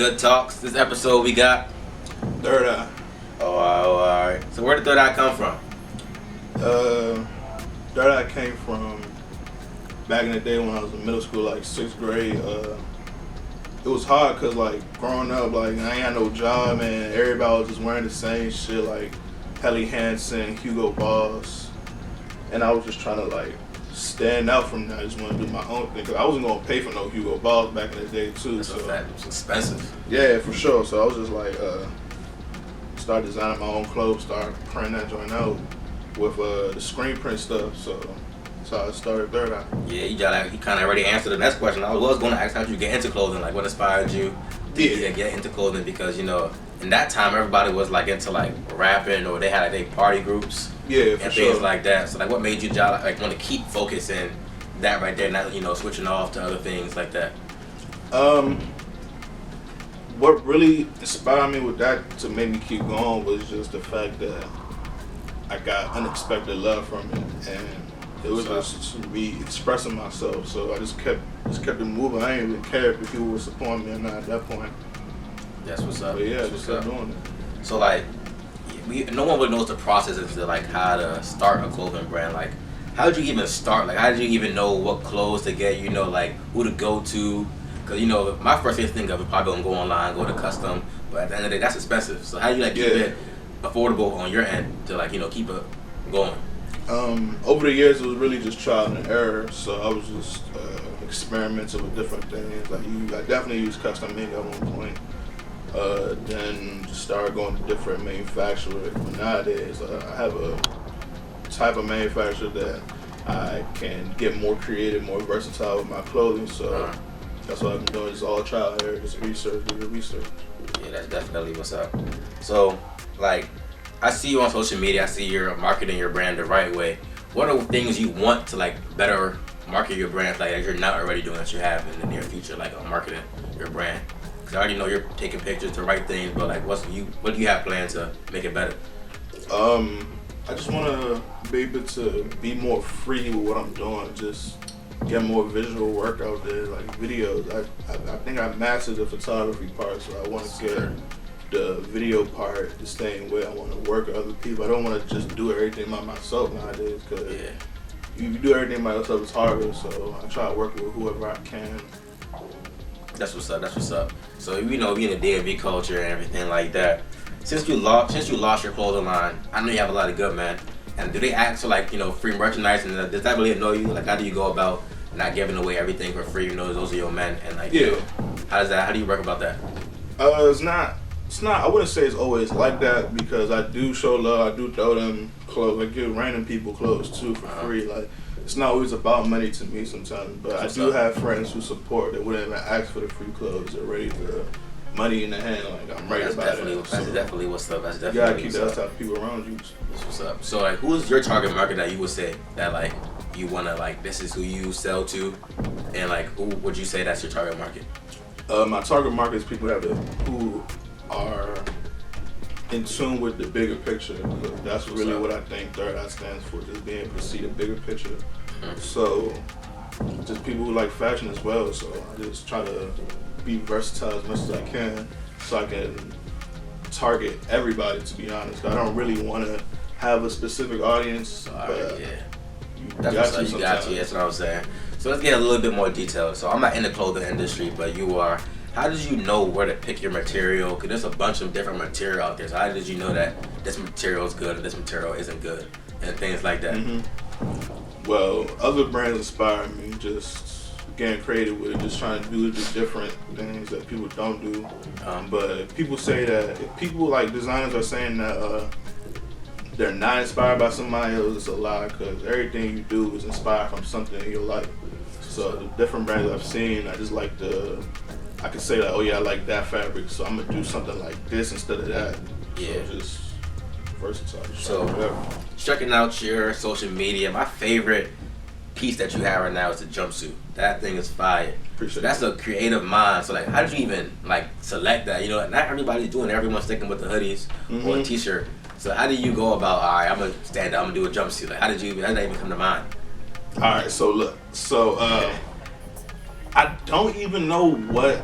Good talks. This episode we got Thirdeye. Oh, alright. So where did Thirdeye come from? Thirdeye came from back in the day when I was in middle school, like 6th grade. It was hard because like growing up, like I ain't had no job, and everybody was just wearing the same shit, like Helly Hansen, Hugo Boss, and I was just trying to like stand out from that. I just want to do my own thing because I wasn't gonna pay for no Hugo Boss back in the day too. That's a fact. It was expensive. Yeah, for sure. So I was just like, start designing my own clothes, start printing that joint out with the screen print stuff. So that's how I started Thirdeye. Yeah, you kind of already answered the next question. I was going to ask how did you get into clothing, like what inspired you to get into clothing, because in that time everybody was like into like rapping, or they had like their party groups and things like that. So like what made you like want to keep focusing that right there, not switching off to other things like that? What really inspired me with that to make me keep going was just the fact that I got unexpected love from it, and it was just me expressing myself. So I just kept it moving. I didn't even care if people were supporting me or not at that point. That's what's up. But yeah, That's just kept doing it. So like, no one would knows the process into like how to start a clothing brand. Like, how did you even start? Like, how did you even know what clothes to get? Like who to go to? Because my first instinct of it probably gonna go online, go to custom, but at the end of the day, that's expensive. So how do you like keep it affordable on your end to like keep it going? Over the years, it was really just trial and error. So I was just experimenting with different things. Like I definitely used custom made at one point. Then just started going to different manufacturers. But nowadays, I have a type of manufacturer that I can get more creative, more versatile with my clothing. So that's what I've been doing. It's all trial and error, just research, do the research. Yeah, that's definitely what's up. So, like, I see you on social media. I see you're marketing your brand the right way. What are things you want to like better market your brand, like that you're not already doing that you have in the near future, like on marketing your brand? Because I already know you're taking pictures to write things, but like, what do you have planned to make it better? I just want to be able to be more free with what I'm doing. Just get more visual work out there, like videos. I think I mastered the photography part, so I want to get the video part the same way. I want to work with other people. I don't want to just do everything by myself nowadays, because if you do everything by yourself, it's harder. So I try to work with whoever I can. That's what's up. So being in the D&B culture and everything like that, since you lost your clothing line, I know you have a lot of good men. And do they ask for like free merchandise? And does that really annoy you? Like, how do you go about not giving away everything for free? Those are your men, and like how do you work about that? It's not. I wouldn't say it's always like that, because I do show love. I do throw them clothes. I give random people clothes too for free. Like, it's not always about money to me sometimes, but I do have friends who support that wouldn't even ask for the free clothes. They're ready for money in the hand. Like, I'm ready about it. That's definitely what's up. That's definitely you gotta keep those type of people around you. That's what's up. So like, who's your target market that you would say that like you wanna like this is who you sell to, and like who would you say that's your target market? My target market is people who are in tune with the bigger picture. That's really what I think Thirdeye stands for, just being able to see the bigger picture. So just people who like fashion as well. So I just try to be versatile as much as I can, so I can target everybody, to be honest. I don't really want to have a specific audience, but you got you. That's what I was saying. So let's get a little bit more detailed. So I'm not in the clothing industry, but you are. How did you know where to pick your material? Because there's a bunch of different material out there. So how did you know that this material is good and this material isn't good, and things like that? Well, other brands inspire me, just getting creative with it, just trying to do the different things that people don't do. But if people say that, if people like designers are saying that they're not inspired by somebody else, it's a lie, because everything you do is inspired from something in your life. So the different brands I've seen, I just like I can say like, oh yeah, I like that fabric, so I'm gonna do something like this instead of that. Yeah. So just versatile. So checking out your social media, my favorite piece that you have right now is the jumpsuit. That thing is fire. Appreciate That's a creative mind. So like, how did you even like select that? Not everybody's doing it. Everyone's sticking with the hoodies or a t-shirt. So how do you go about, all right, I'm gonna stand up, I'm gonna do a jumpsuit? Like, how did that even come to mind? All right, so look, I don't even know what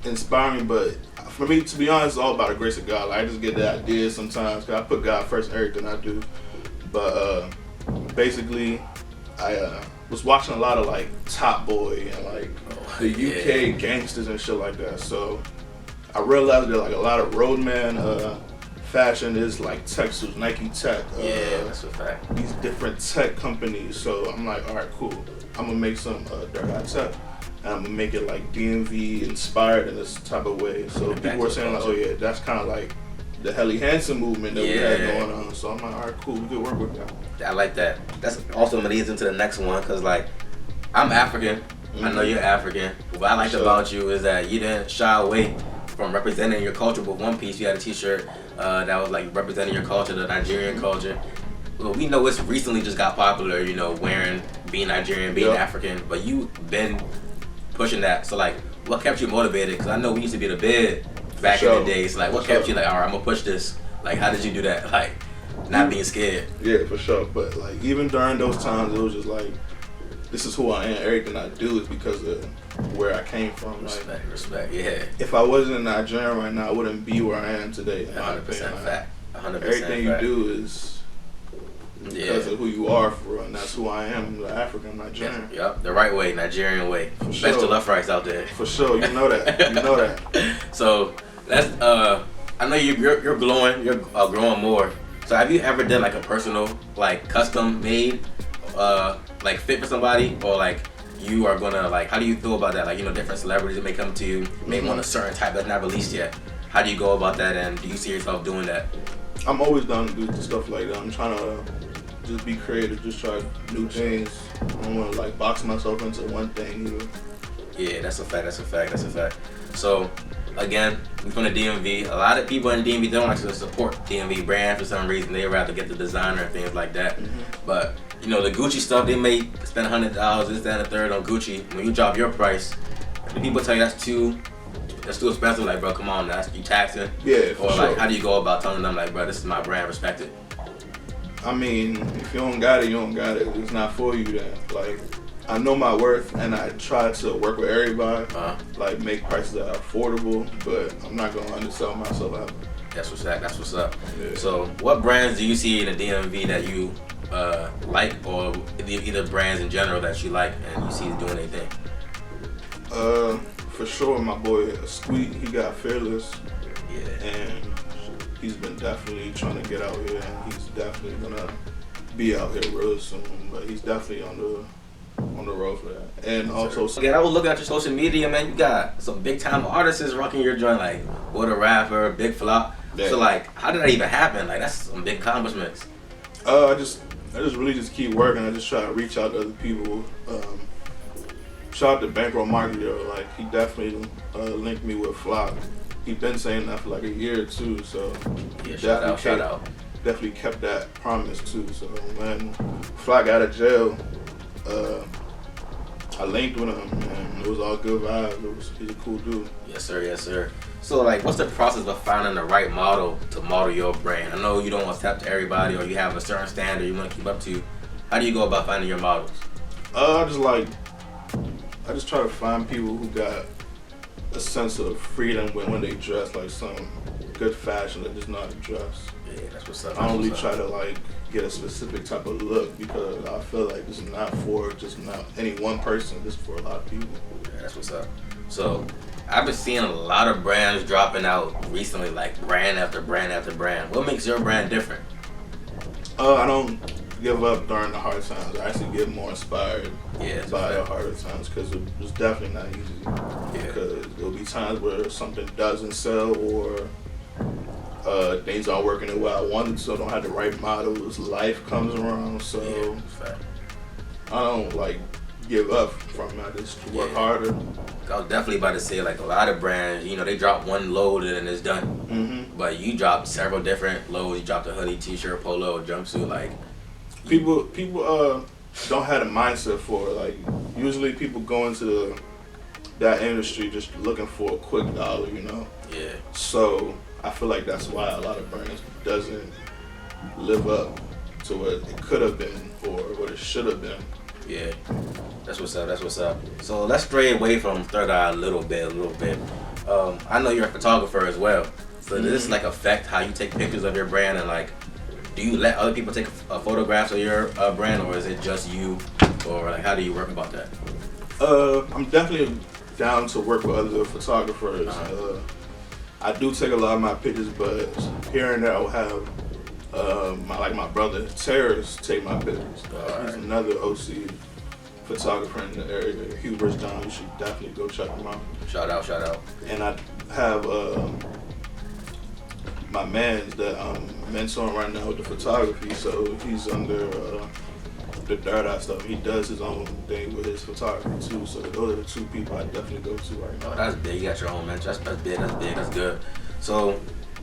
inspired me, but for me, to be honest, it's all about the grace of God. Like, I just get the ideas sometimes, because I put God first in everything I do. But basically, I was watching a lot of like Top Boy and like the UK gangsters and shit like that. So I realized that like a lot of roadman fashion is like tech suits, Nike Tech. That's a fact. These different tech companies. So I'm like, all right, cool. I'm gonna make some Thirdeye Tech. And I'm gonna make it like DMV inspired in this type of way. So people were saying like, oh yeah, that's kind of like the Helly Hansen movement that we had going on. So I'm like, all right, cool, we could work with that. I like that. That's also leads into the next one, because like, I'm African. I know you're African. What I liked about you is that you didn't shy away from representing your culture with one piece. You had a t-shirt that was like representing your culture, the Nigerian culture. Well, we know it's recently just got popular, you know, being Nigerian, being African, but you've been pushing that. So like, what kept you motivated? Because I know we used to be the bid back in the day. So like, what kept you like, all right, I'm gonna push this? Like, how did you do that? Like, not being scared. Yeah, for sure. But like, even during those times, it was just like, this is who I am. Everything I do is because of where I came from. Respect, yeah. If I wasn't in Nigeria right now, I wouldn't be where I am today. 100% fact. 100% everything fact. you do is because of who you are, for real, and that's who I am, the African Nigerian. Yep, the right way, Nigerian way. For Best sure. jollof rice out there. For sure, you know that. You know that. So that's I know you're glowing, you're growing more. So have you ever done like a personal, like custom made, like fit for somebody, or like you are gonna like, how do you feel about that? Like, you know, different celebrities that may come to you, may want a certain type that's not released yet. How do you go about that, and do you see yourself doing that? I'm always down to do stuff like that. I'm trying to just be creative, just try new things. I don't want to like box myself into one thing either. Yeah, that's a fact. So, again, we from the DMV. A lot of people in the DMV don't actually support DMV brands for some reason. They rather get the designer and things like that. But, you know, the Gucci stuff, they may spend $100, this, that, and a third on Gucci. When you drop your price, the people tell you that's too expensive. Like, bro, come on, you taxing. Yeah, for Or sure. like, how do you go about telling them, like, bro, this is my brand, respect it? I mean, if you don't got it, you don't got it. It's not for you then. Like, I know my worth, and I try to work with everybody. Like, make prices that are affordable, but I'm not gonna undersell myself out. That's what's up. Yeah. So, what brands do you see in the DMV that you like, or either brands in general that you like and you see doing anything? For sure, my boy Squeak, he got Fearless. Yeah. And he's been definitely trying to get out here, and he's definitely gonna be out here real soon. But he's definitely on the road for that. And also, Again, I was looking at your social media, man. You got some big time artists rocking your joint, like What a Rapper, Big Flop. Yeah. So like, how did that even happen? Like, that's some big accomplishments. I just really just keep working. I just try to reach out to other people. Shout out to Bankroll Marketer. Like, he definitely linked me with Flop. He's been saying that for like a year or two, so Yeah, shout out. Definitely kept that promise too. So when Flock got out of jail, I linked with him, and it was all good vibes. He's a cool dude. Yes, sir. So like, what's the process of finding the right model to model your brand? I know you don't want to tap to everybody, or you have a certain standard you want to keep up to. How do you go about finding your models? I just try to find people who got a sense of freedom when they dress, like some good fashion that just know how to dress. Yeah, that's what's up. I don't really try to like get a specific type of look, because I feel like this is not for just not any one person. This is for a lot of people. Yeah, that's what's up. So I've been seeing a lot of brands dropping out recently, like brand after brand after brand. What makes your brand different? I don't give up during the hard times. I actually get more inspired by the harder times, because it's definitely not easy. Yeah. Because there'll be times where something doesn't sell, or things aren't working the way I wanted, so I don't have the right models. Life comes around, so I don't like give up from it. I just work harder. I was definitely about to say, like, a lot of brands, you know, they drop one load and it's done. But you dropped several different loads. You dropped a hoodie, t-shirt, polo, jumpsuit. Like, people don't have a mindset for it. Like, usually people go into that industry just looking for a quick dollar, you know. Yeah. So I feel like that's why a lot of brands doesn't live up to what it could have been or what it should have been. Yeah, that's what's up. So let's stray away from Thirdeye a little bit. I know you're a photographer as well. So does this like affect how you take pictures of your brand, and like, do you let other people take photographs of your brand, or is it just you, or like how do you work about that? I'm definitely down to work with other photographers. I do take a lot of my pictures, but here and there I'll have my brother Terrace take my pictures. He's another OC photographer in the area. Huber's John, you should definitely go check him out. Shout out. And I have my man's that I'm mentoring right now with the photography, so he's under the Thirdeye stuff. He does his own thing with his photography too, so those are the two people I definitely go to right now. Oh, that's big. You got your own mentor. That's big. That's good. So,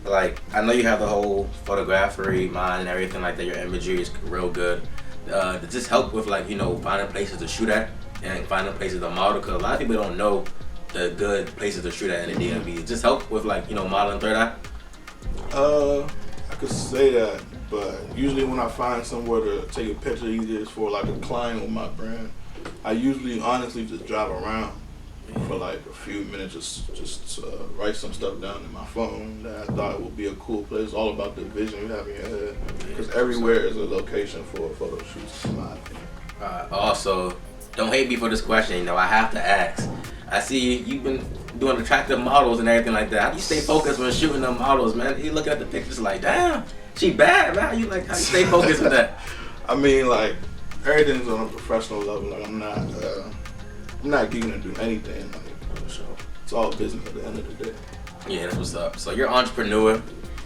like, I know you have the whole photography mind and everything like that. Your imagery is real good. Does this help with, like, finding places to shoot at and finding places to model? Because a lot of people don't know the good places to shoot at in the DMV. Does this help with, like, modeling Thirdeye? I could say that, but usually when I find somewhere to take a picture, either it's for like a client or my brand, I usually honestly just drive around for like a few minutes, just write some stuff down in my phone that I thought would be a cool place. It's all about the vision you have in your head, because everywhere is a location for a photo shoot, in my opinion. Also, don't hate me for this question. I have to ask. I see you've been doing attractive models and everything like that. How do you stay focused when shooting them models, man? You look at the pictures like, damn, she bad, man. How you stay focused with that? I mean, like, everything's on a professional level. Like, I'm not geeking to do anything. Like, so it's all business at the end of the day. Yeah, that's what's up. So you're an entrepreneur.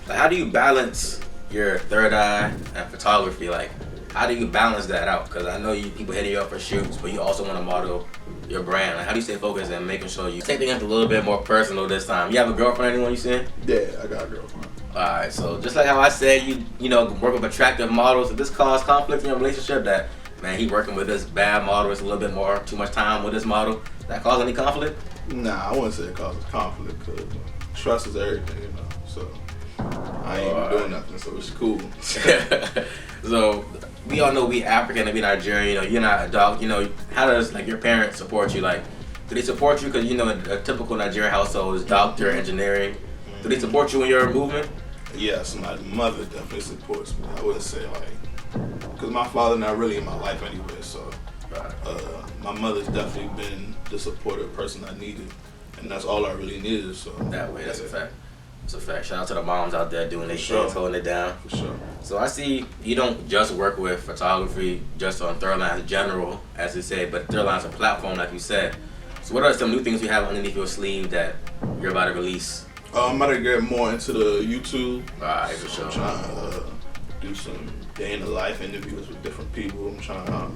Like, how do you balance your Thirdeye and photography? Like, how do you balance that out? Because I know people hitting you up for shoots, but you also want to model your brand. Like, how do you stay focused and making sure you take things a little bit more personal this time? You have a girlfriend, anyone you seen? Yeah, I got a girlfriend. Alright, so just like how I said, you work with attractive models. If this cause conflict in your relationship, that, man, he working with this bad model, it's a little bit more, too much time with this model, that cause any conflict? Nah, I wouldn't say it causes conflict, because trust is everything, so I ain't even doing nothing, so it's cool. So, we all know we African and we Nigerian, you're not a dog, how does, like, your parents support you? Like, do they support you? Because, a typical Nigerian household is doctor, engineering. Do they support you in your movement? Yes, my mother definitely supports me. I wouldn't say, like, because my father not really in my life anyway, so my mother's definitely been the supportive person I needed, and that's all I really needed, so. That way, that's a fact. It's a fact. Shout out to the moms out there doing their things, holding it down. For sure. So I see you don't just work with photography just on Thirdeye in general, as you say, but Thirdeye is a platform, like you said. So what are some new things you have underneath your sleeve that you're about to release? I'm about to get more into the YouTube. Alright, for sure. I'm trying to do some day in the life interviews with different people. I'm trying to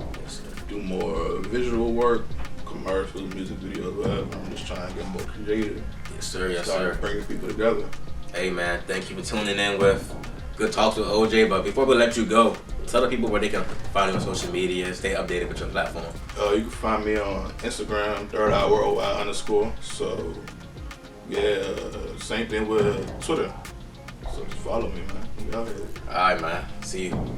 do more visual work, commercials, music videos, whatever. I'm just trying to get more creative. Yes, sir. Start bringing people together. Hey, man, thank you for tuning in with Good Talks with Ojay. But before we let you go, tell the people where they can find you on social media, stay updated with your platform. You can find me on Instagram, _worldwide_. So, yeah, same thing with Twitter. So just follow me, man. We out here. All right, man. See you.